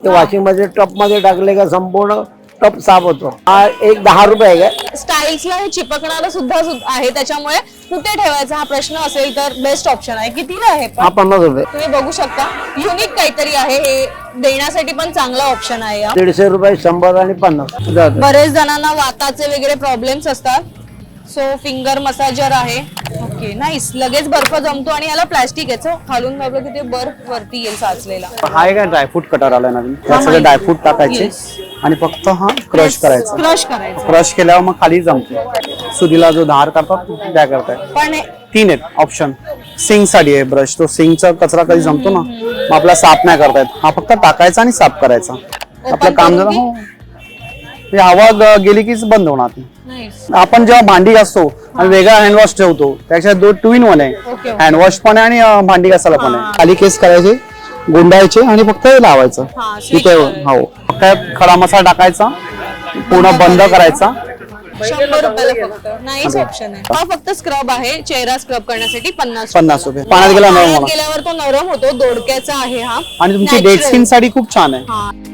ते वॉशिंग मध्ये टप मध्ये टाकले का संपूर्ण टप साफ होतो। हा एक 10 रुपये आहे। स्टाईल्सला हे चिपकणारा सुद्धा आहे, त्याच्यामुळे कुठे ठेवायचा हा प्रश्न असेल तर बेस्ट ऑप्शन आहे। कितीला आहे हा 50 रुपये। तुम्ही बघू शकता युनिक काहीतरी आहे, हे देण्यासाठी पण चांगला ऑप्शन आहे। 150 रुपये, 100 आणि 50। बरेच जणांना वाताचे वगैरे प्रॉब्लेम्स असतात, सो फिंगर मसाजर आहे। ओके नाईस, लगेच बर्फ जमतो आणि याला प्लास्टिक याचं खालून दाबलं की ते बर्फ वरती येईल साचलेला। हा आहे का ड्रायफ्रूट कटर आला नवीन, त्यात सगळे ड्रायफ्रूट टाकायचे आणि फक्त हा क्रश करायचा। क्रश केल्यावर मग खाली जमतो। सुरीला जो धार करतात त्या करताय। पण 3 आहेत ऑप्शन। सिंक साठी आहे ब्रश, तो सिंकचा कचरा कधी जमतो ना, मग आपला साफ नाही करता येत। हा फक्त टाकायचा आणि साफ करायचा, आपलं काम झालं। हो, हवा गेली की बंद होणार। आपण जेव्हा भांडी घासतो आणि वेगळा हँडवॉश ठेवतो, त्याच्यात 2 in 1 आहे। हँडवॉश पण आहे आणि भांडी घासायला पण आहे। खाली केस करायचे, गुंडायचे आणि फक्त लावायचं इथे। हो, फक्त खडा मसाला टाकायचा, पूर्ण बंद करायचा। 100 रुपयाला फक्त। नाईस ऑप्शन आहे। हा फक्त स्क्रब आहे, चेहरा स्क्रब करण्यासाठी 50 रुपये। पाण्यात गेल्यावर तो नरम होतो, दोडक्याचा आहे हा आणि तुमची डेड स्किन साठी खूप छान आहे।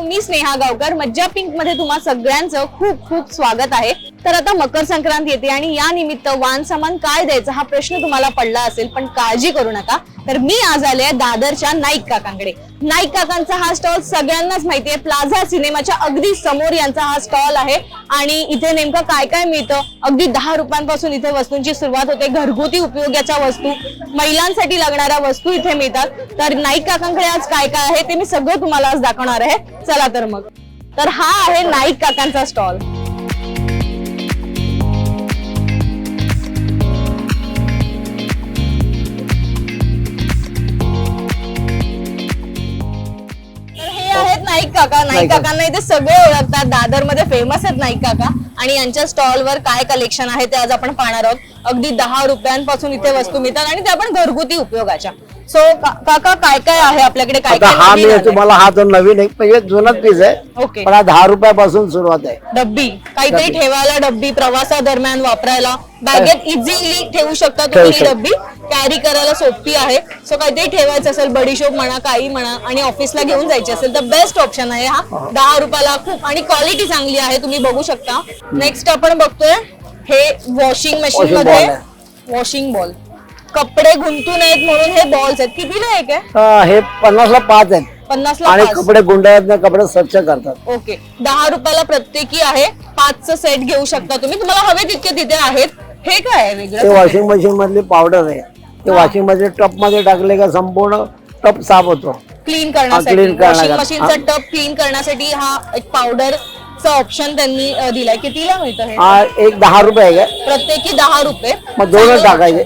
मी स्नेहा गावकर, मज्जा पिंक मध्ये तुम्हा सगळ्यांचं खूप खूप स्वागत आहे। तर आता मकर संक्रांत येते आणि या निमित्त वाण सामान काय द्यायचं हा प्रश्न तुम्हाला पडला असेल, पण काळजी करू नका। तर मी आज आले आहे दादरच्या नाईक काकांकडे। नाईक काकांचा हा स्टॉल सगळ्यांनाच माहिती आहे, प्लाझा सिनेमाच्या अगदी समोर यांचा हा स्टॉल आहे। आणि इथे नेमकं काय काय मिळतं, अगदी 10 रुपयांपासून इथे वस्तूंची सुरुवात होते। घरगुती उपयोगाच्या वस्तू, महिलांसाठी लागणाऱ्या वस्तू इथे मिळतात। तर नाईक काकांकडे आज काय काय आहे ते मी सगळं तुम्हाला आज दाखवणार आहे। चला तर मग, तर हा आहे नाईक काकांचा स्टॉल। नाईक काका, नाईक काकांना इथे सगळे ओळखतात, दादर मध्ये फेमस आहेत नाईक काका। आणि यांच्या स्टॉल वर काय कलेक्शन आहे ते आज आपण पाहणार आहोत। अगदी 10 रुपयांपासून इथे वस्तू मिळतात आणि त्या पण घरगुती उपयोगाच्या। सो काका काय काय आहे आपल्याकडे, काय काय? हा मी तुम्हाला हा जो नवीन एक म्हणजे जुनाच पीस आहे। ओके, पण 10 रुपयापासून सुरुवात आहे। डब्बी काहीतरी ठेवायला, डब्बी प्रवासादरम्यान वापरायला, बॅगेत इझिली ठेवू शकता तुम्ही ही डब्बी, कॅरी करायला सोपी आहे। सो काहीतरी ठेवायचं असेल, बडीशोप म्हणा, काही म्हणा, आणि ऑफिसला घेऊन जायचे असेल तर बेस्ट ऑप्शन आहे हा। 10 रुपयाला खूप, आणि क्वालिटी चांगली आहे, तुम्ही बघू शकता। नेक्स्ट आपण बघतोय हे वॉशिंग मशीन मध्ये वॉशिंग बॉल, कपडे गुंतू नयेत म्हणून हे बॉल्स आहेत। कितीला एक आहे? हे 50 ला 5 आहेत। 50 ला आणि 5 कपडे गुंडाळत कपडे स्वच्छ करतात। ओके, 10 रुपयाला प्रत्येकी आहे। 5चं सेट घेऊ शकता तुम्ही, तुम्हाला हवे तितके तिथे आहेत। हे काय आहे वेगळं? ते वॉशिंग मशीन मधली पावडर आहे। ते वॉशिंग मध्ये टप मध्ये टाकले का संपूर्ण टप साफ होतो, क्लीन करण्यासाठी। वॉशिंग मशीनचा टप क्लीन करण्यासाठी हा एक पावडरचा ऑप्शन त्यांनी दिलाय। कितीला मिळतं हे? हा एक 10 रुपये आहे। प्रत्येकी 10 रुपये। मग 2 टाकायचे,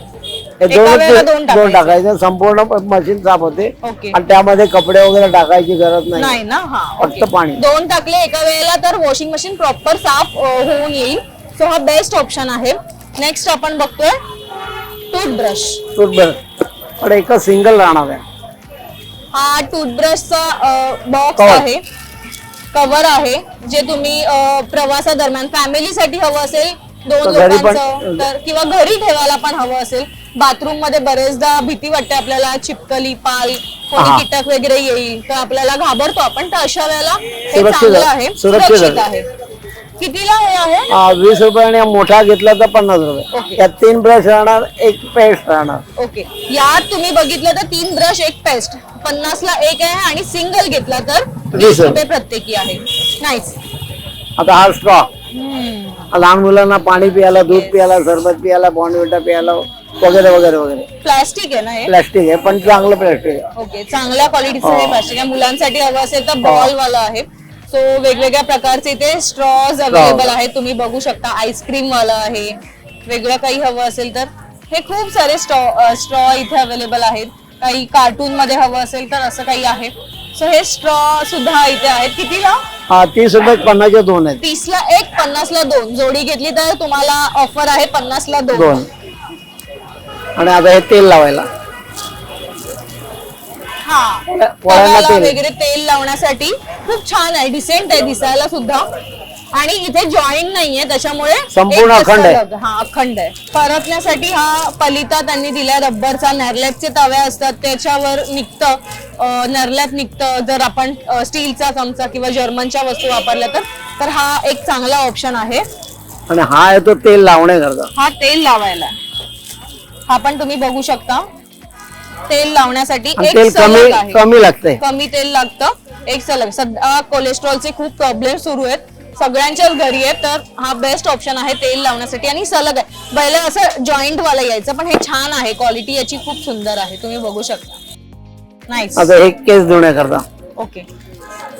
दोन टाकायचे, संपूर्ण मशीन साफ होते। ओके, आणि त्यामध्ये कपडे वगैरे टाकायची गरज नाही ना। हा, फक्त पाणी। 2 टाकले एका वेळेला तर वॉशिंग मशीन प्रॉपर साफ होऊन येईल। सो हा बेस्ट ऑप्शन आहे। नेक्स्ट आपण बघतोय टूथब्रश। पण एकच सिंगल राहणार आहे। हा टूथब्रशचा बॉक्स आहे, कव्हर आहे, जे तुम्ही प्रवासादरम्यान फॅमिलीसाठी हवं असेल, 2 लोकांचं तर, किंवा घरी ठेवायला पण हवं असेल। बाथरूम मध्ये बरेचदा भीती वाटते आपल्याला, चिपकली पाल, कोणी कीटक वगैरे येईल तर आपल्याला घाबरतो आपण, तर अशा वेळेला हे चांगलं आहे, सुरक्षित आहे। कितीला हे आहे? 20 रुपये, आणि मोठा घेतला तर 50 रुपये। यात 3 ब्रश राहणार, एक पेस्ट राहणार। ओके, यात तुम्ही बघितलं तर 3 ब्रश, एक पेस्ट, 50 ला एक आहे, आणि सिंगल घेतला तर 20 रुपये प्रत्येकी आहे। नाईस। आता हा स्ट्रॉ, लहान मुलांना पाणी पियाला, दूध पियाला, सरबत पियाला, बॉर्नव्हिटा पियाला वगैरे वगैरे वगैरे। प्लास्टिक आहे ना हे? प्लास्टिक आहे, पण चांगलं प्लास्टिक आहे। ओके, चांगल्या क्वालिटीचं हे प्लास्टिक आहे। मुलांसाठी हवं असेल तर बॉल वाला आहे। सो वेगवेगळ्या प्रकारचे इथे स्ट्रॉज अवेलेबल आहेत, तुम्ही बघू शकता। आईस्क्रीम वाला आहे, वेगळं काही हवं असेल तर हे खूप सारे स्ट्रॉ इथे अवेलेबल आहेत। काही कार्टून मध्ये हवं असेल तर असं काही आहे। सो हे स्ट्रॉ सुद्धा इथे आहेत। कितीला? 30 रुपये, 50 चे 2 आहेत। 30 ला एक, 50 ला 2 जोडी घेतली तर तुम्हाला ऑफर आहे 50 ला 2। आणि आता हे तेल लावायला, हा, वगैरे तेल लावण्यासाठी खूप छान आहे, डिसेंट आहे दिसायला सुद्धा। आणि इथे जॉईंट नाहीये त्याच्यामुळे संपूर्ण एक अखंड आहे. अलग, हा अखंड आहे. परतण्यासाठी हा पलिता त्यांनी दिलाय रब्बरचा. नेरलॅकचे तवे असतात त्याच्यावर निघतं, नेरलॅक निघतं. जर आपण स्टीलचा चमचा किंवा जर्मनच्या वस्तू वापरल्या तर हा एक चांगला ऑप्शन आहे. आणि हा आहे तो तेल लावण्याकरता. हा तेल लावायला, हा पण तुम्ही बघू शकता. तेल लावण्यासाठी आणि एक तेल सलग आहे. कमी लागतंय. कमी तेल लागतं, एक सलग. सध्या कोलेस्ट्रॉलचे खूप प्रॉब्लेम सुरू आहेत सगळ्यांच्याच घरी आहे, तर हा बेस्ट ऑप्शन आहे तेल लावण्यासाठी. आणि सलग आहे. पहिलं असं जॉईंट वाला यायचं, पण हे छान आहे. क्वालिटी याची खूप सुंदर आहे, तुम्ही बघू शकता. नाईस. आता हे केस धुण्याकरता ओके.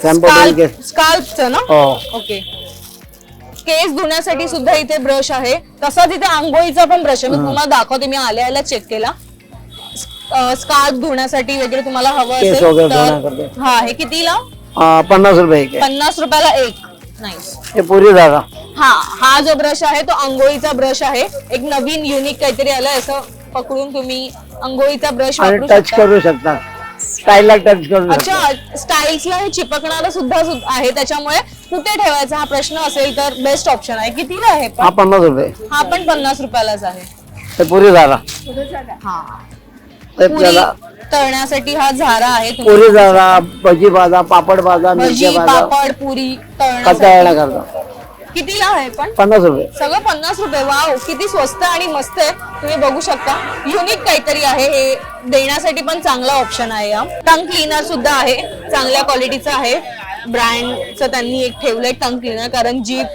शॅम्पू केस. स्काल्पचं ना? हो. ओके. केस धुण्यासाठी सुद्धा इथे ब्रश आहे. तसाच इथे आंघोळीचा पण ब्रश आहे. मी तुम्हाला दाखवते, मी आल्या चेक केला. स्काल्प धुण्यासाठी वगैरे तुम्हाला हवं केस असेल वगैरे तर धुण्याकरता. हा, हे कितीला? 50 रुपये एक आहे. 50 रुपयाला एक. नाईस. हे पुरी जागा. हा जो ब्रश आहे तो आंघोळीचा ब्रश आहे. एक नवीन युनिक काहीतरी आलंय. असं पकडून तुम्ही आंघोळीचा ब्रश आणि वापरू टच शकता. करू शकता, स्टाईलला टच करू शकता. अच्छा, स्टाईल्सला हे चिपकणारा सुद्धा आहे, त्याच्यामुळे कुठे ठेवायचा हा प्रश्न असेल तर बेस्ट ऑप्शन आहे. कितीला आहे हा पण? 50 रुपये. हा पण 50 रुपयालाच आहे. हे पुरी जागा. हा, ते पुरी त्याला तळण्यासाठी हा झारा आहे. तुम्ही पुरी जागा, भजी भाजा, पापड भाजा, भजी, मिरच्या भाजा, पापड, पुरी तळण्यासाठी. कटाळण्याकरता कितीला आहे पण? 50 रुपये. सगळं 50 रुपये. वाव, किती स्वस्त आणि मस्त आहे. तुम्ही बघू शकता, युनिक काहीतरी आहे. हे देण्यासाठी पण चांगला ऑप्शन आहे. हा टंग क्लीनर सुद्धा आहे, चांगल्या क्वालिटीचं आहे. ब्रँडचं त्यांनी एक ठेवलंय टंग क्लीनर, कारण जीभ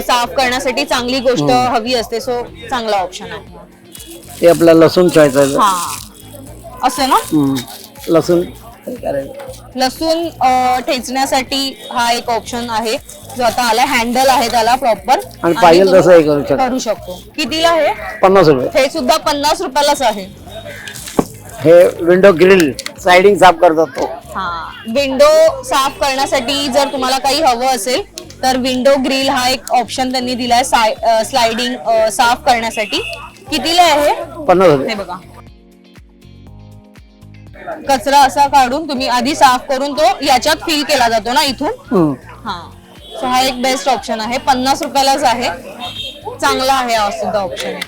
साफ करण्यासाठी चांगली गोष्ट हवी असते. सो चांगला ऑप्शन आहे. हे आपला लसूण ठेवायचं. हा, असं ना? लसूण हे करायचं. लसूण ठेचण्यासाठी हा एक ऑप्शन आहे जो आता आला. हँडल आहे त्याला प्रॉपर, आणि पाहिजे तसं हे करू शकता. करू शकतो. कितीला आहे? 50 रुपये. हे सुद्धा 50 रुपयालाच आहे. हे विंडो ग्रिल साइडिंग साफ करतात तो. हा, विंडो साफ करण्यासाठी जर तुम्हाला काही हवं असेल तर विंडो ग्रिल हा एक ऑप्शन त्यांनी दिलाय स्लाइडिंग साफ करण्यासाठी. कितीला आहे? 50 रुपये. हे बघा, कचरा असा काढून तुम्ही आधी साफ करून तो याच्यात फिल केला जातो ना इथून. हा, सो हा एक बेस्ट ऑप्शन आहे. 50 रुपयालाच आहे. चांगला आहे हा सुद्धा ऑप्शन.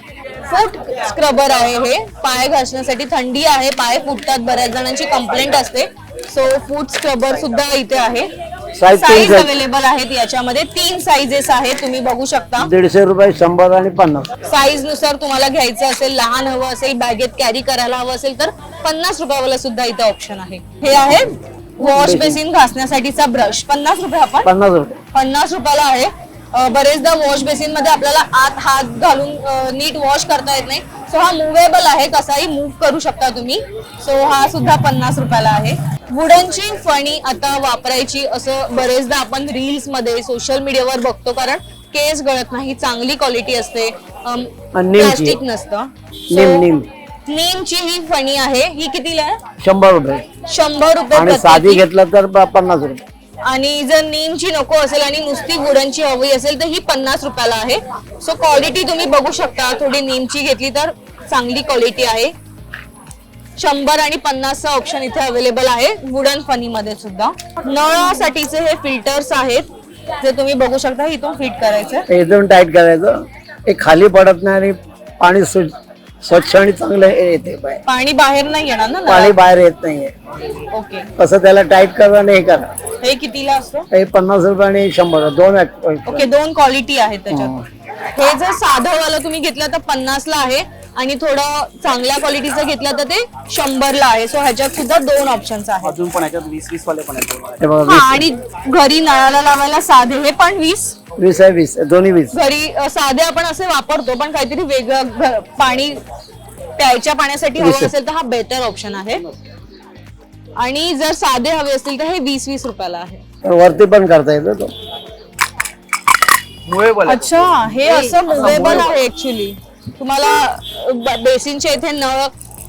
फूट स्क्रबर आहे हे, पाय घासण्यासाठी. थंडी आहे, पाय फुटतात, बऱ्याच जणांची कंप्लेंट असते. सो फूट स्क्रबर सुद्धा इथे आहे. साईज अवेलेबल आहेत याच्यामध्ये. 3 साईजेस आहेत, तुम्ही बघू शकता. 150 रुपये, 100 आणि 50. साईज नुसार तुम्हाला घ्यायचं असेल, लहान हवं असेल, बॅगेत कॅरी करायला हवं असेल तर 50 रुपयावाला सुद्धा इथे ऑप्शन आहे. हे आहे वॉश बेसिन घासण्यासाठीचा ब्रश. 50 रुपये. आपण 50 रुपये. 50 रुपयाला आहे. बरेचदा वॉश बेसिन मध्ये आपल्याला आत हात घालून नीट वॉश करता येत नाही. सो हा मुव्हेबल आहे, कसाही मूव्ह करू शकता तुम्ही. सो हा सुद्धा 50 रुपयाला आहे. वुडनची फणी आता वापरायची असं बरेचदा आपण रील्स मध्ये, सोशल मीडियावर बघतो, कारण केस गळत नाही, चांगली क्वालिटी असते, प्लास्टिक नसतं. नीमची ही फणी आहे. ही कितीला आहे? 100 रुपये. 100 रुपये आणि साधी घेतलं तर 50 रुपये. आणि जर नीमची नको असेल आणि नुसती वुडनची हवी असेल तर ही 50 रुपयाला आहे. सो क्वालिटी तुम्ही बघू शकता. थोडी नीमची घेतली तर चांगली क्वालिटी आहे. 100 आणि 50 ऑप्शन इथे अवेलेबल आहे वुडन फनी मध्ये सुद्धा. नळासाठीचे हे फिल्टर्स आहेत जे तुम्ही बघू शकता. इथून फिट करायचं, एकदम टाईट करायचं. हे खाली पडत नाही आणि पाणी स्वच्छ आणि चांगलं येते. पाणी बाहेर नाही येणार ना. पाणी बाहेर येत नाहीये. ओके. कसं त्याला टाईट करा आणि हे करा. हे कितीला असतं? हे 50 रुपये आणि 100. दोन ओके, 2 क्वालिटी आहेत त्याच्यात. हे जर साधं वाला तुम्ही घेतलं तर 50 ला आहे आणि थोडं चांगल्या क्वालिटीचं घेतलं तर ते 100 ला आहे. सो ह्याच्यात सुद्धा 2 ऑप्शन्स आहेत. अजून पण याच्यात 20-20 वाले पण आहेत. हे बघा, हा, आणि घरी नळाला लावायला साधे हे पण 20. 20 आहे, 20 दोन्ही 20. घरी साधे आपण असे वापरतो, पण काहीतरी वेगळं पाणी प्यायच्या पाण्यासाठी हवं असेल तर हा बेटर ऑप्शन आहे. आणि जर साधे हवे असतील तर हे 20-20 रुपयाला आहे. वरती पण करता येतं तो. अच्छा, हे असं मुव्हेबल आहे ऍक्च्युली. तुम्हाला बेसिनच्या इथे नळ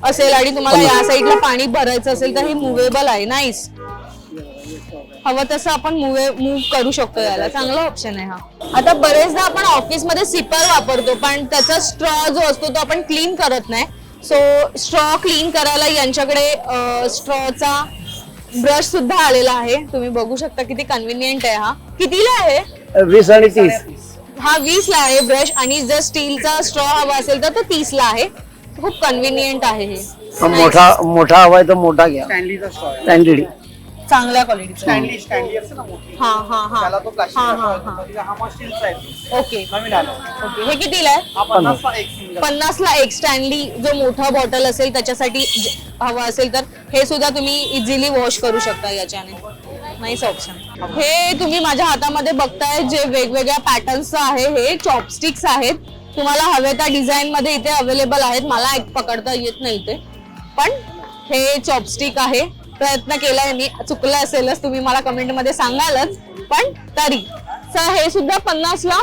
असेल आणि तुम्हाला या साईडला पाणी भरायचं असेल तर हे मुव्हेबल आहे. नाईस. हवं तसं आपण मूव्ह करू शकतो याला. चांगला ऑप्शन आहे हा. आता बरेचदा आपण ऑफिस मध्ये सिपर वापरतो, पण त्याचा स्ट्रॉ जो असतो तो आपण क्लीन करत नाही. सो स्ट्रॉ क्लीन करायला यांच्याकडे स्ट्रॉचा ब्रश सुद्धा आलेला आहे. तुम्ही बघू शकता किती कन्व्हिनियंट आहे हा. कितीला आहे? 20 आणि 30. हा 20 ला आहे ब्रश आणि जर स्टीलचा स्ट्रॉ हवा असेल तर तो 30 ला आहे. खूप कन्व्हिनियंट आहे हे. पण मोठा हवाय तर मोठा घ्या. स्टँडलीचा स्ट्रॉ आहे. स्टँडर्ड चांगल्या क्वालिटीचा. स्टँडली असते ना मोठी, हा हा हा त्याला तो प्लास्टिक हा, स्ट्रॉ हा, आहे. हा. तिला हा मग स्टीलचा आहे. ओके नवीन आला. ओके. हे कितीला आहे? हा 50 ला एक सिंगल. 50 ला एक स्टँडली जो मोठा बॉटल असेल त्याच्यासाठी हवा असेल तर हे सुद्धा तुम्ही इझिली वॉश करू शकता याच्याने. Nice option. हे तुम्ही माझ्या हातामध्ये बघताय जे वेगवेगळ्या पॅटर्न्स आहे हे चॉपस्टिक्स आहेत. तुम्हाला हवे त्या डिझाईन मध्ये इथे अवेलेबल आहेत. मला एक पकडता येत नाही इथे, पण हे चॉपस्टिक आहे. प्रयत्न केलाय मी, चुकलं असेलच तुम्ही मला कमेंट मध्ये सांगालच, पण तरी हे सुद्धा 50 ला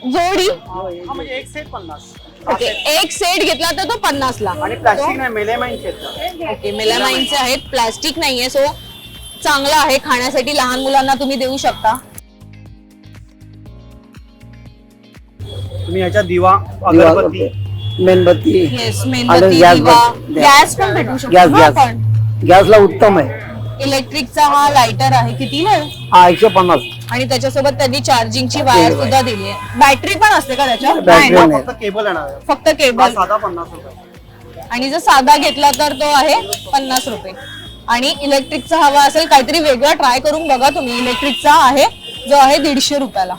जोडी. हा म्हणजे एक सेट 50. ओके. एक सेट घेतला तर तो 50 ला. आणि प्लास्टिक नाही, मेलेमाइन घेतलं. ओके. मेलामाइनचे आहेत, प्लास्टिक नाहीये. सो चांगलं आहे खाण्यासाठी. लहान मुलांना तुम्ही देऊ शकता. तुम्ही ह्याच्या दिवा, अगरबत्ती, मेणबत्ती येस. आणि मेणबत्ती, गॅस दिवा, पण- गॅस पण भेटू शकतो. गॅस हा, गॅस पण गॅसला उत्तम आहे. इलेक्ट्रिकचा हा लायटर आहे. कितीला आहे? हा 150. आणि त्याच्यासोबत त्यांनी चार्जिंगची वायर सुद्धा दिली आहे. बॅटरी पण असते का त्याच्यात? बॅटरी नाही ना? नाही. फक्त केबल येणार. फक्त हा केबल. साधा 50 रुपये. आणि जर साधा घेतला तर तो आहे 50 रुपये. आणि इलेक्ट्रिकचा हवा असेल काहीतरी वेगळा ट्राय करून बघा तुम्ही. इलेक्ट्रिकचा आहे जो आहे 150 रुपयाला.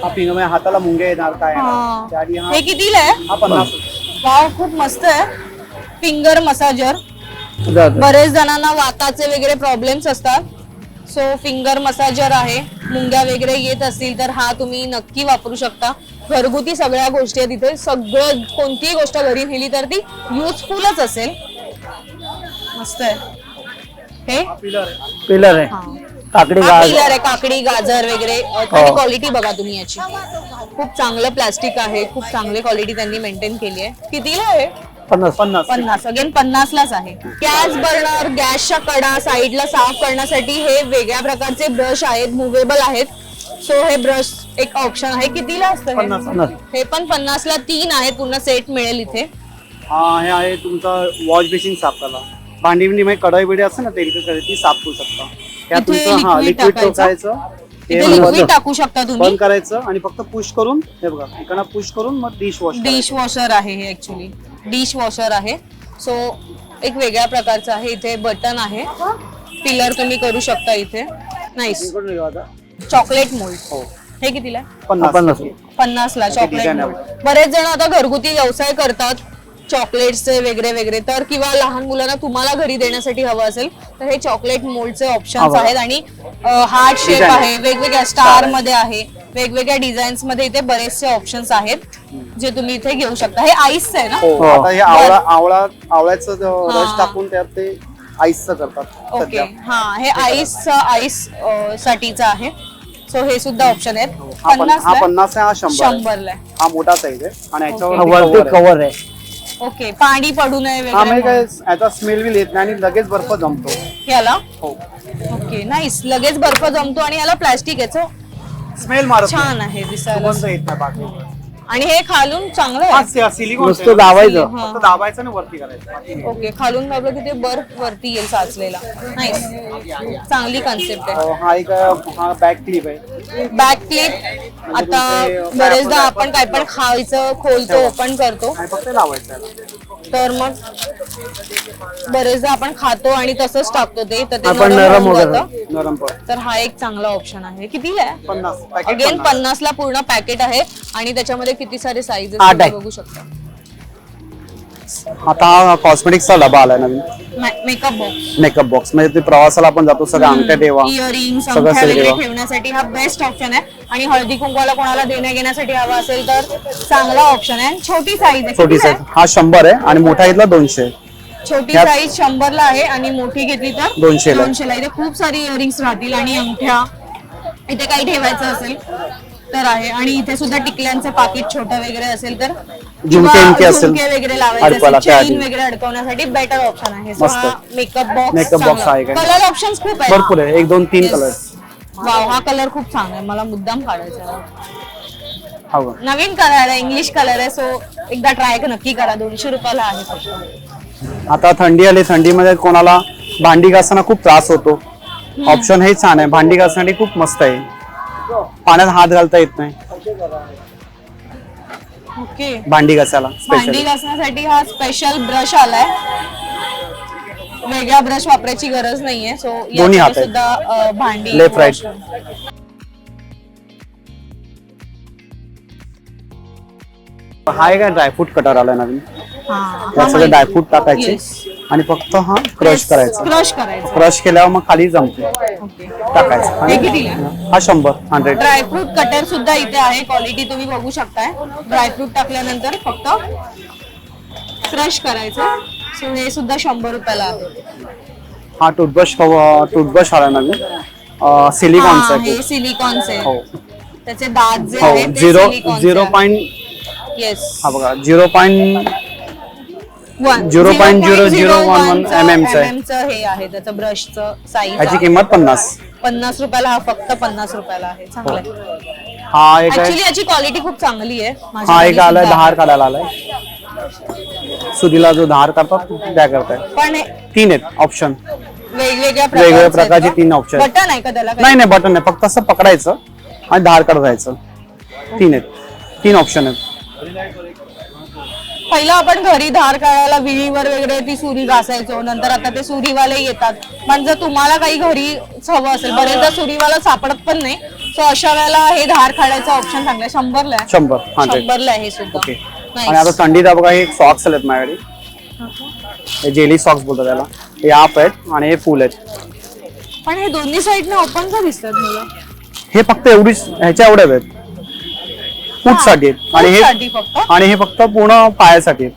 हा पिंग हाताला मुंगे येणार काय हा. येणार. त्याआधी हे कितीला आहे? हा 50 रुपये. वाव, खूप मस्त आहे. Finger massager. जातं. बरेच जणांना वाताचे वगैरे प्रॉब्लेम्स असतात. सो फिंगर मसाजर आहे. मुंग्या वगैरे येत असतील तर हा तुम्ही नक्की वापरू शकता. घरगुती सगळ्या गोष्टी आहेत इथे. सगळं कोणतीही गोष्ट घरी नेली तर ती युजफुलच असेल. मस्त आहे हे. पिलर आहे. पिलर आहे. हा. काकडी हा गाज पिलर आहे. काकडी गाजर वगैरे. आणि क्वालिटी बघा तुम्ही याची. खूप चांगलं प्लास्टिक आहे. खूप चांगली क्वालिटी त्यांनी मेंटेन केली आहे. कितीला आहे? 50. 50. अगेन 50 लाच आहे. गॅस बर्नर, गॅसच्या कडा साईडला साफ करण्यासाठी हे वेगळ्या प्रकारचे ब्रश आहेत. मुव्हेबल आहेत. सो हे ब्रश एक ऑप्शन आहे. कितीला असतं 50. हे? पण 50 ला 3 आहेत. पूर्ण सेट मिळेल इथे. हा हे आहे तुमचा वॉश बेसिन साफ करा. भांडी मध्ये कढई बिडी असते ना तेलकट कढई, ती साफ करू शकता. त्यात इथे तुमचं हा liquid लिक्विड टाकायचं. टाकायचं. इथे हे लिक्विड टाकू शकता तुम्ही. बंद करायचं आणि फक्त पुश करून हे बघा इकडनं पुश करून मग डिश वॉश डिश वॉशर आहे हे. ऍक्च्युली डिश वॉशर आहे. सो एक वेगळ्या प्रकारचं आहे. इथे बटन आहे. पिलर तुम्ही करू शकता इथे. नाईस. Chocolate mould. हो. हे कितीला? 50. 50 ला चॉकलेट design मोल्ड. बरेच जण आता घरगुती व्यवसाय करतात चॉकलेट्सचे वगैरे वगैरे. तर किंवा लहान मुलांना तुम्हाला घरी देण्यासाठी हवं असेल तर हे चॉकलेट मोल्डचे ऑप्शन्स आहेत. आणि हार्ट शेप Design. आहे. वेगवेगळ्या स्टार मध्ये आहे. वेगवेगळ्या डिझाईन्स मध्ये इथे बरेचसे ऑप्शन्स आहेत जे तुम्ही इथे घेऊ शकता. हे आईस आहे ना? हो. आता हे आवळ्याचं रस टाकून त्यात ते आईसचं करतात ओके. सध्या. हा हे आईस साठीचं आहे. सो हे सुद्धा ऑप्शन आहेत. हा 50 हा 50 आहे. हा 100 आहे. 100 ला. हा मोठा साईज आहे आणि हा याच्यावर वरती कव्हर आहे. ओके. पाणी पडू नये हा म्हणजे वगैरे काय याचा स्मेल बी येत नाही आणि लगेच बर्फ जमतो. याला. हो. ओके. नाईस. लगेच बर्फ जमतो आणि याला प्लास्टिक याचं स्मेल मारत नाही. छान आहे दिसायला. सुगंध येत नाही बाकी. आणि हे खालून चांगलं आहे. हा सिलिकॉन नुसतं दाबायचं. हा. फक्त दाबायचं आणि वरती करायचं. ओके. खालून दाबलं की ते बर्फ वरती येईल साचलेला. नाईस. चांगली कन्सेप्ट आहे. हा एक हा बॅक क्लिप आहे. Back clip. आता बरेचदा आपण काय पण खायचं खोलतो ओपन करतो आणि फक्त लावायचं याला. तर मग बरेचदा आपण खातो आणि तसंच टाकतो ते तर ते आपण नरम नरम होऊन वगैरे. जातं. नरम पड तर हा एक चांगला ऑप्शन आहे. कितीला आहे? 50 पॅकेट अगेन 50 ला पूर्ण पॅकेट आहे. आणि त्याच्यामध्ये किती सारे साईजेस 8 आहे. बघू शकता. आता कॉस्मेटिक्सचा डबा आलाय नवीन. Makeup box. मेकअप बॉक्स म्हणजे ते प्रवासाला आपण जातो सगळ्या अंगठ्या ठेवा इयरिंग सगळं अंगठ्या सगळं वगैरे ठेवा. ठेवण्यासाठी हा बेस्ट ऑप्शन आहे. आणि हळदी कुंकवाला कोणाला देण्या घेण्यासाठी हवा असेल तर चांगला ऑप्शन आहे. छोटी साईज आहे. छोटी कितीला साईज हा 100 आहे आणि मोठा घेतला 200. आहे? छोटी ह्यात- साईज 100 ला आहे आणि मोठी घेतली तर 200 ला. 200 ला. इथे खूप सारी इयरिंग्स राहतील आणि अंगठ्या इथे काही ठेवायचं असेल तर आहे. आणि इथे सुद्धा टिकल्यांचं पाकिट छोटं वगैरे असेल तर झुमके बिमके असेल. झुमके वगैरे लावायचे अडकवायला असेल त्याआधी. चेन वगैरे अडकवण्यासाठी बेटर ऑप्शन आहे. मस्त. Makeup box. Makeup box आहे काय? कलर ऑप्शन्स खूप आहे. भरपूर आहे. 1 2 3 कलर. वाव, हा कलर खूप चांगला आहे. मला मुद्दाम काढायचा आहे. हवं. नवीन कलर आहे. इंग्लिश कलर आहे. सो एकदा ट्राय नक्की करा. 200 रुपयाला आहे फक्त. आता थंडी आली. थंडीमध्ये कोणाला भांडी घासताना खूप त्रास होतो ऑप्शन हे छान आहे, भांडी घासण्यासाठी खूप मस्त आहे, पाण्यात हात घालता येत नाही, ओके. भांडी घासायला भांडी स्पेशल. घासण्यासाठी हा स्पेशल ब्रश आलाय, वेगळा ब्रश वापरायची गरज नाहीये. सो दोन्ही हात आहेत. सुद्धा भांडी लेफ्ट राईट. हा एक ड्रायफ्रूट कटर आलाय नवीन, त्यात सगळे ड्रायफ्रूट टाकायचे आणि फक्त हा क्रश करायचा. क्रश करायचं. क्रश केल्यावर मग खाली जमते ओके. टाकायचं. हे कितीला आहे? हा 100. ड्रायफ्रूट कटर सुद्धा इथे आहे, क्वालिटी तुम्ही बघू शकताय. ड्रायफ्रूट टाकल्यानंतर फक्त क्रश करायचं. सो हे सुद्धा 100 रुपयाला आहे. हा टूथब्रश आला नवीन, सिलिकॉनचा आहे. हे सिलिकॉनचे हो त्याचे दात जे हो आहेत ते 0.0 येस हा बघा 0.00011 mm चा आहे. हे आहे त्याचं ब्रशचं साईज. याची किंमत 50. 50 रुपयाला, हा फक्त 50 रुपयाला आहे. चांगलं आहे. हा एक आहे, ऍक्च्युली याची क्वालिटी खूप चांगली आहे. माझ्या हा घरी एक आलाय सुद्धा धार काढायला आलाय, सुरीला जो धार करतात त्या करताय. पण हे 3 आहेत ऑप्शन, वेगवेगळ्या वेगवेगळ्या प्रकारचे 3 ऑप्शन. बटन आहे का त्याला? नाही नाही बटन नाही, फक्त असं पकडायचं आणि धार काढत जायचं. 3 आहेत, 3 ऑप्शन आहेत. पहिला आपण घरी धार काढायला विळीवर वगैरे ती सुरी घासायचो, नंतर आता ते सुरीवाले येतात. पण जर तुम्हाला काही घरी हवं असेल, बरेचदा सुरीवाला सापडत पण नाही, सो अशा वेळेला हे धार काढायचं ऑप्शन चांगलं आहे. 100 ला आहे. 100 ला आहे हे सुद्धा. ओके. Nice. आणि आता थंडीत बघा हे सॉक्स आलेत माझ्याकडे, हे जेली सॉक्स बोलतात त्याला. हे हाफ आहेत आणि हे फुल आहेत. पण हे दोन्ही साईडने ओपन का दिसतात मला? हे फक्त एवढीच ह्याच्या एवढ्या आहेत, फूट साठी आहेत. साठी फक्त. आणि हे फक्त पूर्ण पायासाठी आहेत.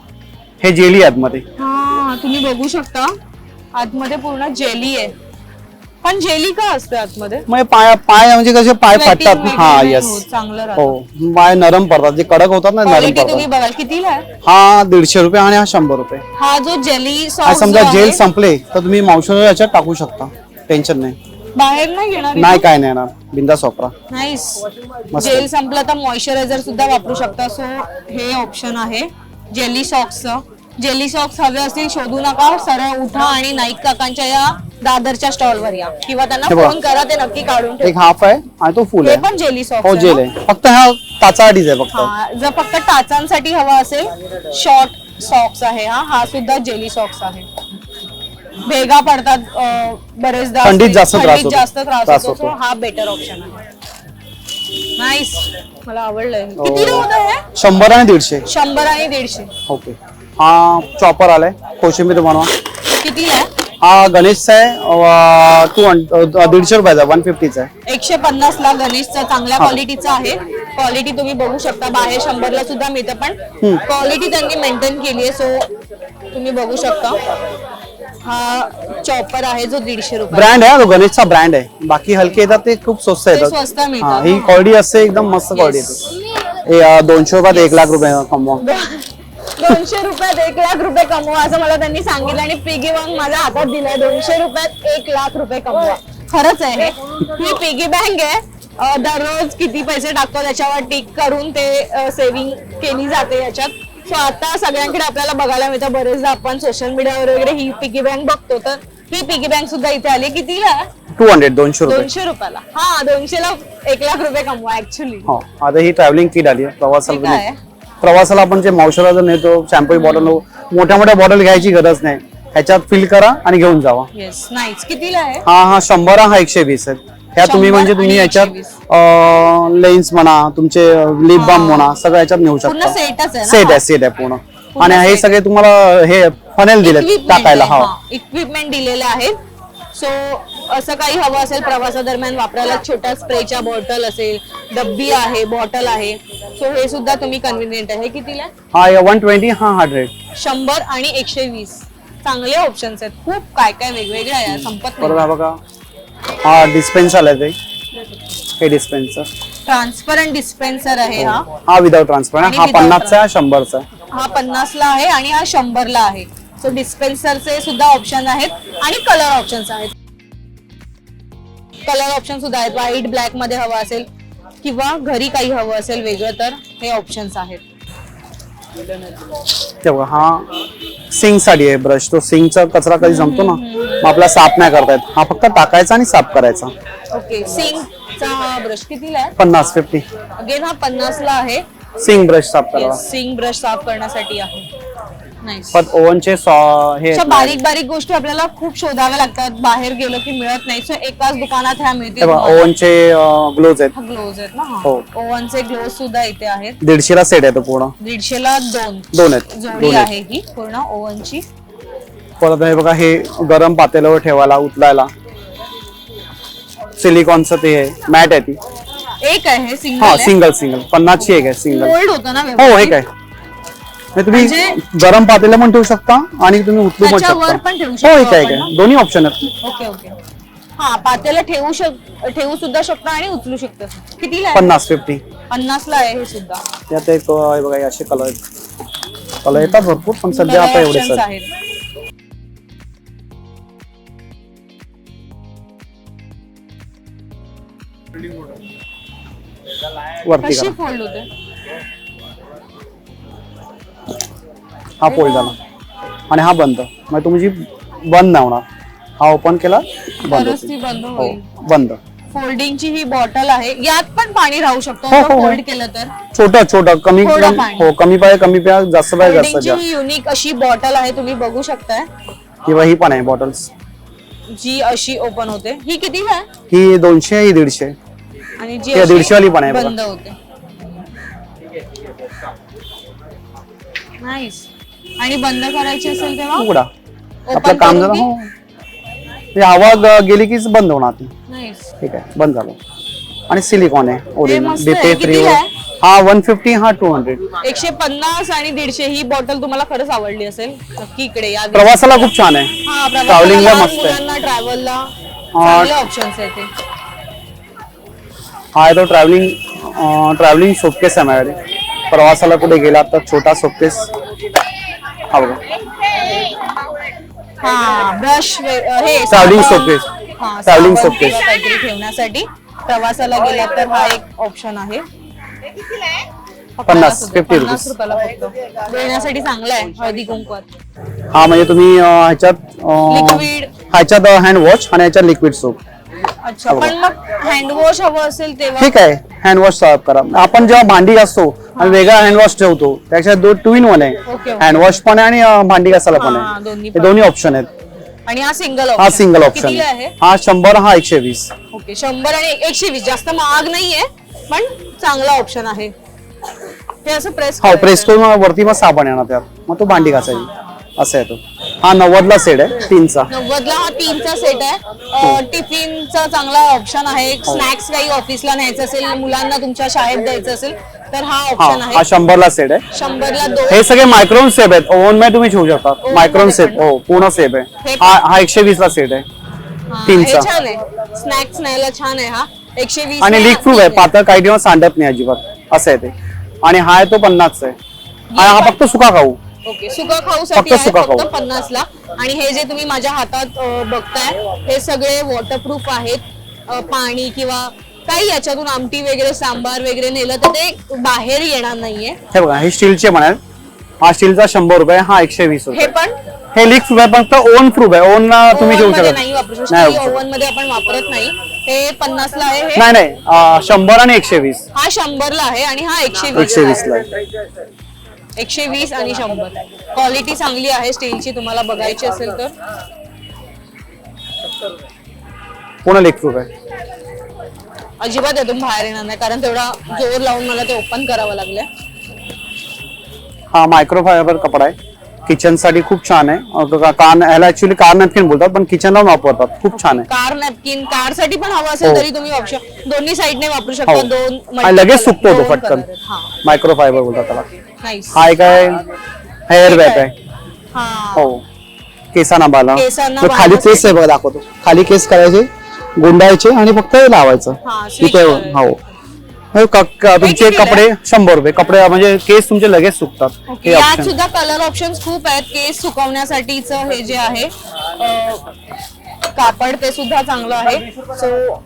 हे जेली आहेत मध्ये. हा तुम्ही बघू शकता आतमध्ये पूर्ण जेली आहे. पण जेली का असते आतमध्ये? मग पाय म्हणजे कसे पाय Sweating फाटतात. वगैरे हा नाही येस होत, चांगलं हो, राहतं. पाय नरम पडतात, जे कडक होतात ना नरम क्वालिटी तुम्ही पडतात. बघाल कितीला आहे? हा 150 रुपये आणि हा 100 रुपये. हा जो जेली आणि सॉस समजा जेल संपले तर तुम्ही मावशर याच्यात टाकू शकता, टेन्शन नाही. बाहेर नाही घेणार नाही काय नाही येणार, बिंदास वापरा. नाईस. मस्त. जेल संपलं तर मॉइश्चरायझर सुद्धा वापरू शकता. सो हे ऑप्शन आहे जेली सॉक्सचं. जेली सॉक्स हवे असतील शोधू नका, सरळ उठा आणि नाईक काकांच्या या दादरच्या स्टॉलवर या किंवा त्यांना हे बघा. फोन करा, ते नक्की काढून एक ठेवा. हाफ आहे आणि तो फुल हे आहे. पण जेली सॉक्स हो जेल आहे, फक्त ह्या टाचासाठीच आहे फक्त. हा जर फक्त टाचांसाठी हवा असेल, शॉर्ट सॉक्स आहे. हा सुद्धा जेली सॉक्स आहे. भेगा पडतात बरेचदा, थंडीत जास्त त्रास थंडीत होतो. जास्त त्रास त्रास होतो. होतो. So हा बेटर ऑप्शन आहे. नाईस, मला आवडलंय. हो. किती होतं हे? 100 आणि 150. 100 आणि 150. ओके. हा चॉपर आलाय, कोशिंबीर बनवा. कितीला आहे? हा गणेशचा आहे, 150 रुपयाचा, 150चा आहे. 150 ला गणेशचा चांगल्या क्वालिटीचा आहे. क्वालिटी तुम्ही बघू शकता, बाहेर 100 ला सुद्धा मिळतं, पण क्वालिटी त्यांनी मेंटेन केली आहे. सो तुम्ही बघू शकता. हा चॉपर आहे जो 150 रुपये. ब्रँड आहे, तो गणेशचा ब्रँड आहे. बाकी हलके येतात ते खूप स्वस्त ते येतात. स्वस्त हा मिळतात. ही क्वालिटी असते, एकदम मस्त क्वालिटी येते. हे 200 रुपयात 1 लाख रुपये कमवा. 200 रुपयात 1 लाख रुपये कमवा असं मला त्यांनी सांगितलं आणि पिगी बँक माझ्या हातात दिलाय. 200 रुपयात 1 लाख रुपये कमवा. खरंच आहे, ही पिगी बँक आहे. दररोज किती पैसे टाकतो त्याच्यावर टिक करून ते सेव्हिंग केली जाते याच्यात. सो आता सगळ्यांकडे आपल्याला बघायला मिळतं. बरेचदा आपण सोशल मीडियावर वगैरे ही पिगी बँक बघतो, तर ही पिगी बँक सुद्धा इथे आली. कितीला? 200 रुपये. 200 रुपयाला. हा 200 ला 1 लाख रुपये कमवा ऍक्च्युली. हो, आता ही ट्रॅव्हलिंग किट आली आहे. काय? प्रवासाला आपण जे मॉइश्चरायझर नेतो, शॅम्पू बॉटल, मोठ्या मोठ्या बॉटल घ्यायची गरज नाही. ह्याच्यात फिल करा आणि घेऊन जावा. Yes nice. कितीला आहे? हा 100, हा 120 आहे. ह्या तुम्ही 100 म्हणजे तुम्ही आणि याच्यात 120. लेन्स म्हणा, तुमचे लिप बाम म्हणा, सगळं याच्यात नेऊ पूर्ण शकता. सेटच आहे ना? सेट आहे पूर्ण. आणि हे सगळे तुम्हाला हे फनेल दिले टाकायला. हा इक्विपमेंट दिलेले आहेत. सो असं काही हवं असेल प्रवासादरम्यान वापरायला, छोट्या स्प्रेच्या बॉटल असेल, डब्बी आहे, बॉटल आहे. सो हे सुद्धा तुम्ही कन्व्हिनियंट आहे. कितीला? हा 120, हा 100. 100 आणि 120. चांगले ऑप्शन्स आहेत. खूप काय काय वेगवेगळे आहे, संपत बरोबर नाही. बघा. हा डिस्पेन्सर आलाय ते, हे डिस्पेन्सर. ट्रान्सपरंट डिस्पेन्सर आहे हा. हा विदाउट ट्रान्सपरंट. आणि हा without 50चा आहे, 100चा आहे. हा 50 ला आहे आणि हा 100 ला आहे. सो डिस्पेन्सरचे सुद्धा ऑप्शन आहेत आणि कलर ऑप्शन्स आहेत. कलर ऑप्शन सुद्धा आहेत. व्हाईट ब्लॅक मध्ये हवं असेल किंवा घरी काही हवं असेल वेगळं, तर हे ऑप्शन्स आहेत. तेव्हा हा सिंक साठी आहे ब्रश. तो सिंकचा कचरा कधी जमतो ना, मग आपला साफ नाही करता येत. हा फक्त टाकायचा आणि साफ करायचा. ओके. सिंकचा हा ब्रश कितीला आहे? 50 अगेन हा 50 ला आहे. सिंग ब्रश साफ करावा. सिंक ब्रश साफ करण्यासाठी आहे. नाईस. पण ओव्हनचे हे अशा बारीक बारीक गोष्टी आपल्याला खूप शोधाव्या लागतात, बाहेर गेलो की मिळत नाही. सो एकाच दुकानात ह्या मिळतील. ओव्हनचे ग्लोव्ज आहेत. ग्लोव्ज आहेत ना? हो. ओव्हनचे ग्लोव्ज सुद्धा इथे आहेत. 150 ला सेट आहे तो पूर्ण. 150 ला दोन आहेत. जोडी आहे ही पूर्ण ओव्हनची. परत हे बघा, हे गरम पातेल्यावर ठेवायला उचलायला सिलिकॉनचं ते मॅट आहे ती. एक आहे हा सिंगल. सिंगल 50 ची एक आहे सिंगल. फोल्ड होतं ना हो एक आहे. तुम्ही गरम पातेला पण ठेवू शकता आणि तुम्ही उचलू पण त्याच्यावर पण शकता. ठेवू हो शकतो एक आपण आहे, ना? दोन्ही ऑप्शन आहेत. Okay okay. हा पातेला ठेवू सुद्धा शकता आणि उचलू शकता. कितीला आहे? 50 50 ला आहे हे सुद्धा. त्यात एक हे बघा, असे कलर आहेत. कलर येतात भरपूर, पण सध्या आता एवढेच Options आहेत. आहेत. वरती कशी करा. फोल्ड होते? हा फोल्ड झाला आणि हा बंद. म्हणजे तुमची बंद नाही होणार. हा ओपन केला बंद तरच ती होते. बंद हो होईल. बंद. फोल्डिंगची ही बॉटल आहे. यात पण पाणी राहू शकतो हो, हो, हो. फोल्ड केलं तर. छोटं कमी थोडं पाणी. हो, कमी प्या जास्त पाहिजे जास्त फोल्डिंगची द्या. ही युनिक अशी बॉटल आहे, तुम्ही बघू शकताय. किंवा ही पण आहे बॉटल्स. जी अशी ओपन होते. ही कितीला आहे? ही 200 ही 150. आणि जी ही अशी 150 वाली पण आहे बघा. बंद होते. नाईस. आणि बंद करायची असेल तेव्हा उघडा. Open आपलं काम करून झालं. की? हो, ही हवा गेली की बंद होणार ती. नाईस. ठीक आहे, बंद झालं. आणि सिलिकॉन आहे मस्त ओरिजिनल. आहे. DP3 कितीला आहे? हा 150 हा 200. 150 आणि 150 ही बॉटल तुम्हाला खरंच आवडली असेल. नक्की इकडे या. प्रवासाला खूप छान आहे. हा, Travelling ला लहान मस्त आहे. मुलांना ट्रॅव्हलला चांगले ऑप्शन्स आहेत ते. हा आहे तो ट्रॅव्हलिंग शोकेस आहे माझ्याकडे. प्रवासाला कुठे गेला तर छोटा शोकेस. हा बघा, हा ब्रश हे Travelling साबण, showcase. हा, Travelling साबण showcase. किंवा काहीतरी ठेवण्यासाठी प्रवासाला गेला तर हा एक ऑप्शन आहे. फक्त 50 50 रुपयाला फक्त. देण्यासाठी चांगला आहे हळदी कुंकवात. हा म्हणजे तुम्ही लिक्विड. ह्याच्यात हँड वॉश आणि ह्याच्यात लिक्विड सोप. अच्छा, पण मग हँडवॉश हवं असेल तेव्हा ठीक आहे, हँड वॉश साफ करा. आपण जेव्हा भांडी घासतो आणि वेगळा हँड वॉश ठेवतो, त्याच्यात 2 in 1 आहे. ओके. हँड वॉश पण आहे आणि भांडी घासायला पण हा, आहे. दोन्ही हे दोन्ही ऑप्शन आहेत. आणि हा सिंगल हा सिंगल ऑप्शन कितीला आहे? हा 100 हा 120. ओके. 100 आणि 120 जास्त महाग नाहीये, पण चांगला ऑप्शन आहे. हे असं प्रेस हो, प्रेस करून वरती मग साबण येणार त्यात, मग तो भांडी घासायची. असं आहे तो. हा 90 ला सेट आहे 3चा. 90 ला हा 3चा सेट आहे. टिफिनचा चांगला ऑप्शन आहे. स्नॅक्स काही ऑफिसला न्यायचं असेल, मुलांना तुमच्या शाळेत द्यायचं असेल तर हा हा ऑप्शन हा आहे. 100 ला सेट आहे. 100 ला 2. हे सगळे मायक्रोन सेप आहेत. ओव्हन मध्ये तुम्ही ठेवू शकता. Oven मायक्रोन मध्ये सेप पण. हो, पूर्ण सेप हे आहे. पण. हा 120 ला सेट आहे. हा, 3चा. हे छान आहे. स्नॅक्स न्यायला छान आहे हा. 120 आणि लीक प्रूफ आहे. पातळ काही दिवस सांडत नाही अजिबात. असं आहे ते. आणि हा आहे तो 50 आहे. हा फक्त सुका खाऊ. ओके. सुका खाऊसाठी फक्त आहे सुका फक्त खाऊ. 50 ला. आणि हे जे तुम्ही माझ्या हातात बघताय हे सगळे वॉटरप्रूफ आहेत. पाणी किंवा काही याच्यातून आमटी वगैरे सांबार वगैरे नेलं तर ते बाहेर येणार नाहीये. हे बघा, हे स्टीलचे पण आहेत. हा स्टीलचा 100 रुपये, हा 120 हे रुपये. पण हे लीक प्रूफ आहे, फक्त ओव्हन प्रूफ आहे. ओव्हन तुम्ही ठेवू ओव्हन मध्ये शकता. नाही वापरू शकत. नाही वापरू शकत. ओव्हन मध्ये आपण वापरत नाही. हे 50 ला आहे. हे नाही 100 आणि 120. हा 100 ला आहे आणि हा 120 120 ला आहे. 120 आणि 100. क्वालिटी चांगली आहे स्टीलची. तुम्हाला बघायची असेल तर पूर्ण लीक प्रूफ आहे. अजिबात यातून बाहेर येणार नाही, कारण तेवढा जोर लावून मला ते ओपन करावं लागलं. हा मायक्रोफायबर कपडा आहे. किचन साठी खूप छान आहे. ह्याला ऍक्च्युली कार नॅपकिन बोलतात, पण किचनला वापरतात. खूप छान आहे. कार नॅपकिन कार साठी पण हवं असेल हो. तरी तुम्ही ऑप्शन दोन्ही साईडने वापरू शकता. हो. दोन आणि लगेच सुकतो तो दोन पटकन. color आहेत. हा, मायक्रोफायबर बोलतात त्याला. नाईस. हा एक आहे हेअर बॅग आहे. हा, हो, केसांना बाला. केसांना तो खाली बांधण्यासाठी. केस आहे बघा, दाखवतो. खाली केस करायचे, गुंडायचे आणि फक्त हे लावायचं. हा, switch इथे करायचं. हो. तुमचे कितीला कपडे 100 रुपये. कपडे म्हणजे केस तुमचे लगेच सुकतात. हे यात ऑप्शन. सुद्धा कलर ऑप्शन्स खूप आहेत. केस सुकवण्यासाठीच हे जे आहे कापड ते सुद्धा चांगलं आहे. सो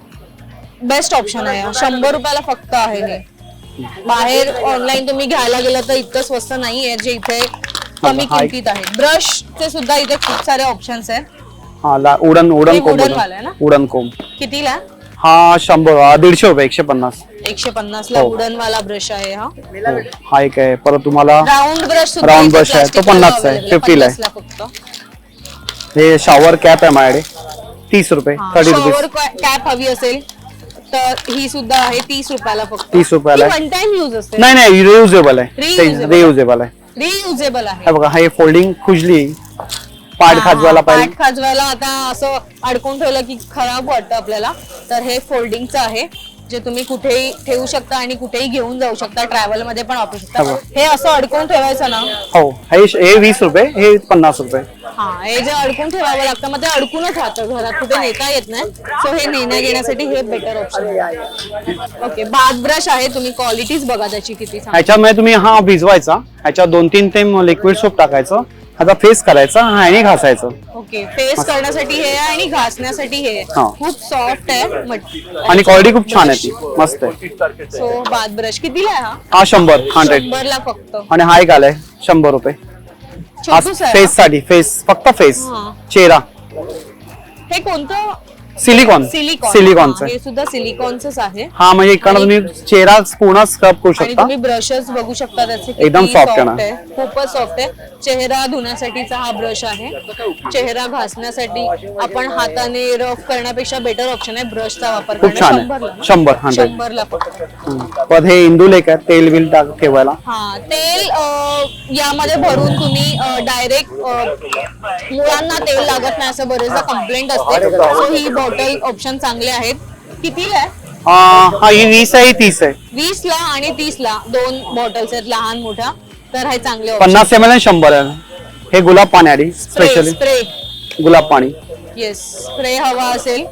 बेस्ट ऑप्शन आहे. 100 रुपयाला फक्त आहे हे. बाहेर ऑनलाईन तुम्ही घ्यायला गेलं तर इतकं स्वस्त नाहीये जे इथे कमी हा, किमतीत आहे. ब्रश चे सुद्धा इथे खूप सारे ऑप्शन्स आहेत. हा उडन उडन कोंब वुडन वाला आहे ना? उडन कोंब. कितीला? हा 100 150 रुपये 150. 150 ला हो. वुडन वाला ब्रश आहे हा. हा एक आहे. परत तुम्हाला राऊंड ब्रश Round brush आहे, तो 50 चा आहे, 50 ला आहे. फक्त हे शॉवर कॅप आहे माझ्याकडे 30 रुपये 30 शॉवर रुपीज. कॅप हवी असेल तर ही सुद्धा आहे 30 रुपयाला फक्त. 30 रुपयाला आहे. वन टाइम यूज असते. नाही नाही रियुजेबल आहे. Reusable. रियुजेबल आहे. रियुजेबल आहे. हे बघा हे फोल्डिंग खुजली पाठ खाजवायला पाहिजे. पाठ खाजवायला आता असं अडकून ठेवलं की खराब वाटतं आपल्याला, तर हे फोल्डिंगचं आहे जे तुम्ही कुठेही ठेवू शकता आणि कुठेही घेऊन जाऊ शकता. ट्रॅव्हल मध्ये पण वापरू शकता. हे असं अडकून ठेवायचं ना. हो हे 20 रुपये हे 50 रुपये. हा हे जे अडकून ठेवावं लागतं मग ते अडकूनच राहतं, घरात कुठे नेता येत नाही. सो हे नेण्या घेण्यासाठी हे बेटर ऑप्शन आहे. ओके बाथ ब्रश आहे, तुम्ही क्वालिटीज बघा त्याची किती चांगली. ह्याच्यामध्ये तुम्ही हा भिजवायचा, ह्याच्यात 2-3 थेंब लिक्विड सोप टाकायचं, ह्याचा फेस करायचा आणि घासायचं. ओके फेस करण्यासाठी हे आहे आणि घासण्यासाठी हे आहे. हा. खूप सॉफ्ट आहे आणि क्वालिटी खूप छान आहे ती, मस्त आहे. सो बाथ ब्रश कितीला आहे हा? हा 100 100 ला फक्त. आणि हा एक आलाय 100 रुपये. हा छोटूस आहे. फेस साठी फक्त फेस हा. चेहरा हे कोणतं? सिलिकॉन सिलिकॉनचं. हे सुद्धा सिलिकॉनच आहे. हा म्हणजे इकडनं तुम्ही चेहरा पूर्ण स्क्रब करू आणि शकता. तुम्ही ब्रशेस बघू शकता त्याचे एकदम किती soft आहे ना. आहे. खूपच सॉफ्ट आहे. चेहरा धुण्यासाठीचा हा ब्रश आहे. चेहरा घासण्यासाठी आपण हाताने रफ करण्यापेक्षा बेटर ऑप्शन आहे ब्रशचा वापर खूप छान आहे. 100 100 100 ला फक्त. पण हे इंदुलेख आहे तेल बिल टाक ठेवायला. हा तेल यामध्ये भरून तुम्ही डायरेक्ट मुलांना तेल लागत नाही असं बरेचदा कंप्लेंट असते. सो ही बॉटल ऑप्शन चांगले आहेत. कितीला आहे? हा ही 20 आहे ही 30 आहे. 20 ला आणि 30 ला दोन बॉटल्स आहेत लहान मोठ्या, तर हे चांगले 50 ml आणि 100 आहे. हे गुलाब पाणी आली स्पेशली स्प्रे. गुलाब पाणी. येस स्प्रे हवा असेल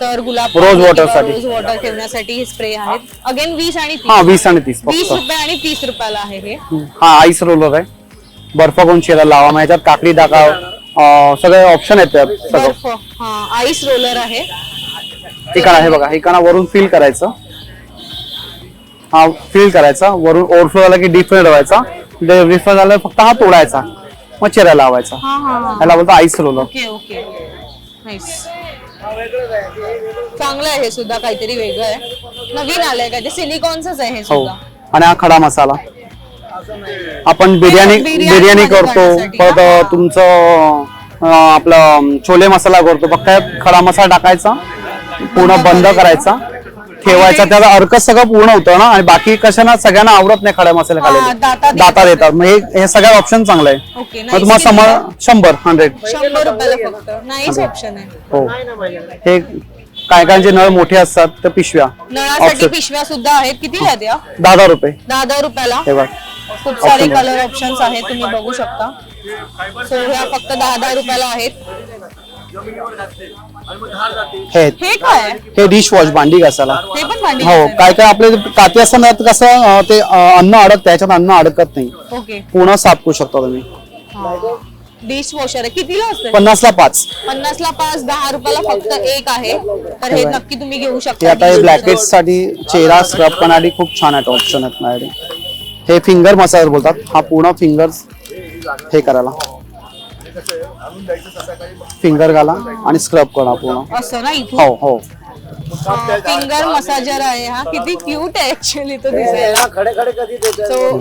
तर गुलाब रोज पाणी वॉटर किंवा साठी. रोज वॉटर ठेवण्यासाठी हे स्प्रे आहेत. अगेन 20 आणि 30. हा 20 आणि 30 20 फक्त. रुपये आणि 30 रुपयाला आहे हे. हा आईस रोलर आहे. बर्फ करून चेहरा लावा, मग ह्याच्यात काकडी टाका, सगळे ऑप्शन आहेत त्यात सगळं. बर्फ हा आईस रोलर आहे. ठिकाण आहे बघा, ठिकाणा वरून फिल करायचं. हा फिल करायचा, वरून ओव्हरफ्लो झाला की डीप फ्रीज ठेवायचा. रिफिल झाला फक्त हा तोडायचा, मग चेहरा लावायचा. हा हा हा. ह्याला बोलतो ice roller. Okay okay nice. चांगलं आहे हे सुद्धा, काहीतरी वेगळं आहे, नवीन आलंय काय ते. सिलिकॉनच आहे हे हो. सुद्धा. आणि हा खडा मसाला आपण बिर्याणी बिर्याणी करतो. बनवण्यासाठी परत का? तुमचं आपलं छोले मसाला करतो. फक्त खडा मसाला टाकायचा, पूर्ण बंद करायचा, ठेवायचा. त्याचा अर्क सगळं पूर्ण होतं ना. आणि बाकी कशाना सगळ्यांना आवडत नाही खड्या मसाले हा, खाल्लेले, दातात दातात येतात. मग हे सगळं ऑप्शन चांगलं आहे. ओके मग तुम्हाला 100 100 रुपयाला फक्त. नाईस ऑप्शन आहे. हो. हे काय कायचे नळ मोठे असतात तर पिशव्या नळासाठी option. पिशव्या सुद्धा आहेत. कितीला आहेत या? 10 रुपये. 10 रुपयाला. हे बघ खूप सारे Option कलर ऑप्शन्स आहेत, तुम्ही बघू शकता. सो ह्या फक्त 10 रुपयाला आहेत. हे हे काय आहे? हे डिश वॉश भांडी घासायला. हे पण भांडी हो घासायला. काय काय आपले काती असताना कसं ते अन्न अडकतं, त्याच्यात अन्न अडकत नाही, ओके पूर्ण साफ करू शकता तुम्ही. डिश वॉशर आहे. कितीला असते? 50 ला 5. 50 ला 5. 10 रुपयाला फक्त एक आहे, तर हे नक्की तुम्ही घेऊ हे शकता. आता हे ब्लॅकेट्स साठी चेहरा स्क्रब करण्यासाठी खूप छान आहे ऑप्शन आहेत माझ्याकडे. हे फिंगर मसाज बोलतात. हा पूर्ण फिंगर्स हे करायला, फिंगर घाला आणि स्क्रब करा पूर्ण. असं ना इथून. हो हो. फिंगर मसाजर आहे हा. किती क्यूट आहे ऍक्च्युअली तो दिसायला. खडे खडे कधी देतात? सो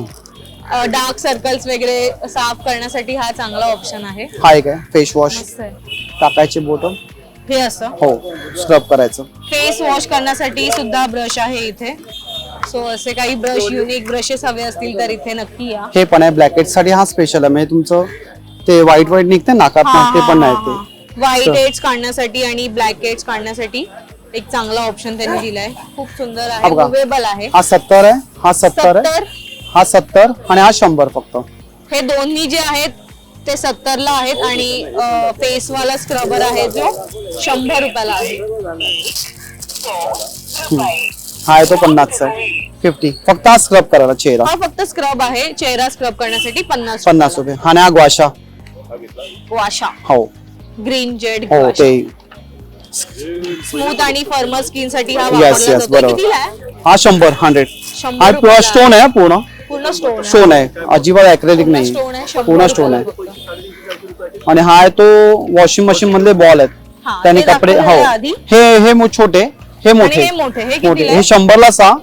डार्क सर्कल्स वगैरे साफ करण्यासाठी हा चांगला ऑप्शन आहे. हा एक आहे फेस वॉश. मस्त आहे. टाकायचे बोटल. हे असं हो स्क्रब करायचं. फेस वॉश करण्यासाठी सुद्धा ब्रश आहे इथे. सो असे काही ब्रश युनिक ब्रशेस हवे असतील तर इथे नक्की या. हे पण आहे ब्लॅकेट साठी. हा स्पेशल आहे, म्हणजे तुमचं ते व्हाईट निघते नाकात ना, ते पण नाही ते. व्हाईट हेड्स काढण्यासाठी आणि ब्लॅक हेड्स काढण्यासाठी एक चांगला ऑप्शन त्यांनी दिलाय. खूप सुंदर आहे, बघा. मुव्हेबल आहे. हा 70 आहे, हा 70 आहे, 70. हा 70 आणि हा 100 फक्त. हे दोन्ही जे आहेत ते 70 ला आहेत आणि फेस वाला स्क्रबर आहे जो 100 रुपयाला आहे. हा आहे तो 50 आहे. 50 फक्त हा स्क्रब करायला चेहरा. हा फक्त स्क्रब आहे, चेहरा स्क्रब करण्यासाठी 50 रुपये. हा नाही ग्वाशा. वाशा हो ग्रीन जेड हो ते स्मूथ आणि फर्मर स्किन साठी हा Yes, वापरला yes, जातो. बरोबर. कितीला आहे? हा 100 100. 100 हा रुपयाला. स्टोन आहे पूर्ण. पूर्ण स्टोन स्टोन आहे, अजिबात ॲक्रेलिक नाही, स्टोन आहे. 100 पूर्ण स्टोन आहे. रुपयाला फक्त. आणि हा आहे तो वॉशिंग मशीन मधले बॉल आहेत. हा, त्याने ते कपडे दाखवलेलं हो आधी. हे छोटे हे आणि मोठे हे मोठे हे कितीला मोठे आहे? हे 100ला 6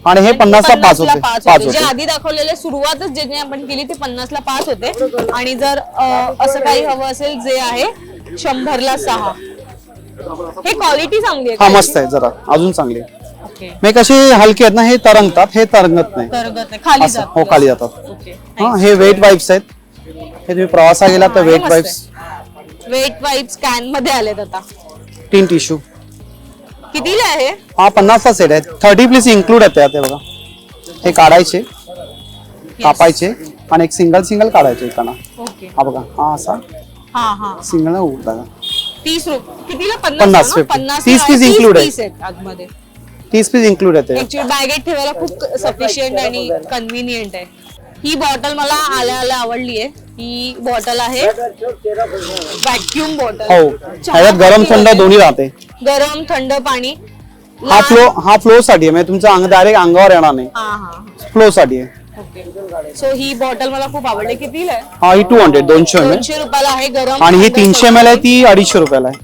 आणि हे 50 ला 5 होते. 5 जे होते. आधी दाखवलेले सुरुवातच जे आपण केली ती 50 ला 5 होते आणि जर असं काही हवं असेल जे आहे 100 ला 6. हे क्वालिटी चांगली आहे हा का मस्त आहे जरा अजून चांगली आहे. ओके मी कशी हलकी आहेत ना हे तरंगतात हे तरंगत नाही. तरंगत नाही खाली असं, जात हो खाली जातात. ओके हा हे वेट वाईप्स आहेत. हे तुम्ही प्रवासाला गेला तर wet wipes wet wipes can मध्ये आलेत आता. 3 टिश्यू कितीला आहे? हा 50 चा सेट आहे. 30 प्लीज इन्क्लूड आहे त्यात. हे बघा हे काढायचे कापायचे आणि एक सिंगल काढायचे एकाना. ओके हा बघा हा असा हा हा सिंगल ना उघडा 30 रुपये कितीला? 50, 30 piece include आहे. आहेत आतमध्ये. 30 पीस इन्क्लूड आहे. ऍक्च्युली बॅगेत ठेवायला खूप सफिशियंट आणि कन्व्हिनियंट आहे. ही बॉटल मला आल्या आवडली आहे. ही बॉटल आहे व्हॅक्युम बॉटल. हो ह्याच्यात गरम थंड दोन्ही राहते. गरम थंड पाणी. हा फ्लो साठी आहे म्हणजे तुमचं अंग डायरेक्ट अंगावर येणार नाही. हा हा फ्लो साठी आहे. ओके सो ही बॉटल मला खूप आवडली. कितीला आहे? हा ही 200 200 ml 200 रुपयाला आहे. गरम आणि ही थंड 300 ml आहे ती 250 रुपयाला आहे.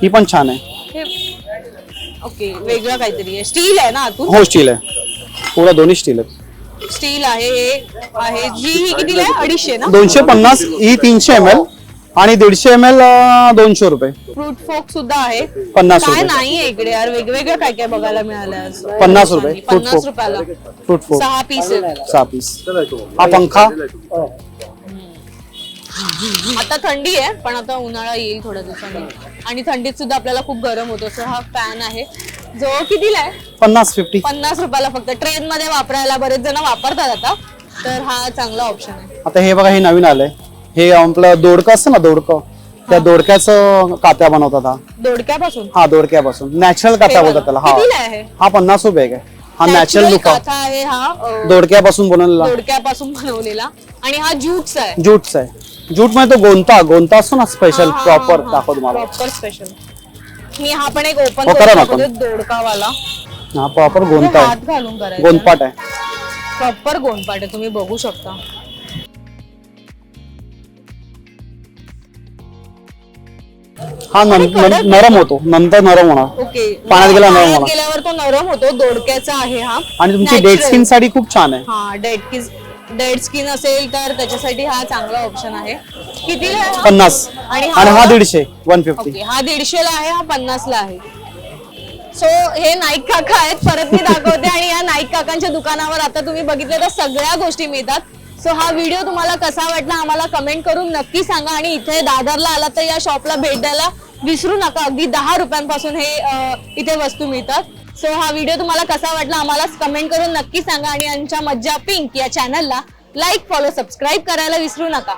ही पण छान आहे. ओके वेगळं काहीतरी आहे. स्टील आहे ना आतून? हो स्टील आहे पुढं दोन्ही स्टील आहे. स्टील आहे हे आहे ही कितीला आहे? 250 ना? 250 ही 300 ml आणि 150 ml 200 रुपये. फ्रूट फोक सुद्धा आहे. 50 काय रुपये. नाहीये इकडे यार वेगवेगळं काय काय बघायला मिळालं आज. 50 रुपये. फ्रूट 50 फोक रुपयाला फ्रूट फोक 6 पीस आहेत. 6 पीस. हा पंखा आता थंडी आहे पण आता उन्हाळा येईल थोड्या दिवसांनी आणि थंडीत सुद्धा आपल्याला खूप गरम होतो. सो हा फॅन आहे जो कितीला आहे? 50 50 रुपयाला फक्त. ट्रेन मध्ये वापरायला बरेच जण वापरतात आता तर हा चांगला ऑप्शन आहे. आता हे बघा हे नवीन आलंय. हे आपलं दोडकं असतं ना दोडकं त्या दोडक्याचं कात्या बनवतात. हा दोडक्यापासून हा दोडक्यापासून नॅचरल कात्या बोलतात त्याला. हा कितीला आहे? हा 50 रुपये आहे. हा नॅचरल Natural लुक काथा आहे हा दोडक्यापासून बनवलेला दोडक्यापासून बनवलेला आणि हा ज्यूटचा आहे. ज्यूटचा आहे. ज्यूट मध्ये तो गोंता असतो ना स्पेशल प्रॉपर दाखव तुम्हाला. Proper special. मी हा पण एक ओपन हो, करा ना करू आपण. दोडकावाला. हा प्रॉपर गोंता आहे. हात घालून करायचं. गोंदपाट आहे. प्रॉपर गोंदपाट आहे तुम्ही बघू शकता. हा नरम होतो नंतर नरम होणार. ओके पाण्यात गेला नरम होणार. गेल्यावर तो नरम होतो. दोडक्याचा आहे हा. आणि तुमची डेड Natural. स्किन साठी खूप छान आहे. हा डेड स्किन असेल तर त्याच्यासाठी हा चांगला ऑप्शन आहे. कितीला आहे हा? 50 आणि आणि हा हा 150 150. ओके हा 150 ला आहे. हा 50 ला आहे. सो हे नाईक काका आहेत परत मी दाखवते आणि या नाईक काकांच्या दुकानावर आता तुम्ही बघितलं तर सगळ्या गोष्टी मिळतात. सो हा व्हिडिओ तुम्हाला कसा वाटला आम्हाला कमेंट करून नक्की सांगा आणि इथे दादरला आला तर या शॉपला भेट द्यायला विसरू नका. अगदी 10 रुपयांपासून हे इथे वस्तू मिळतात. सो हा व्हिडिओ तुम्हाला कसा वाटला आम्हाला कमेंट करून नक्की सांगा आणि आमच्या मज्जा पिंक या चॅनलला लाईक फॉलो सबस्क्राईब करायला विसरू नका.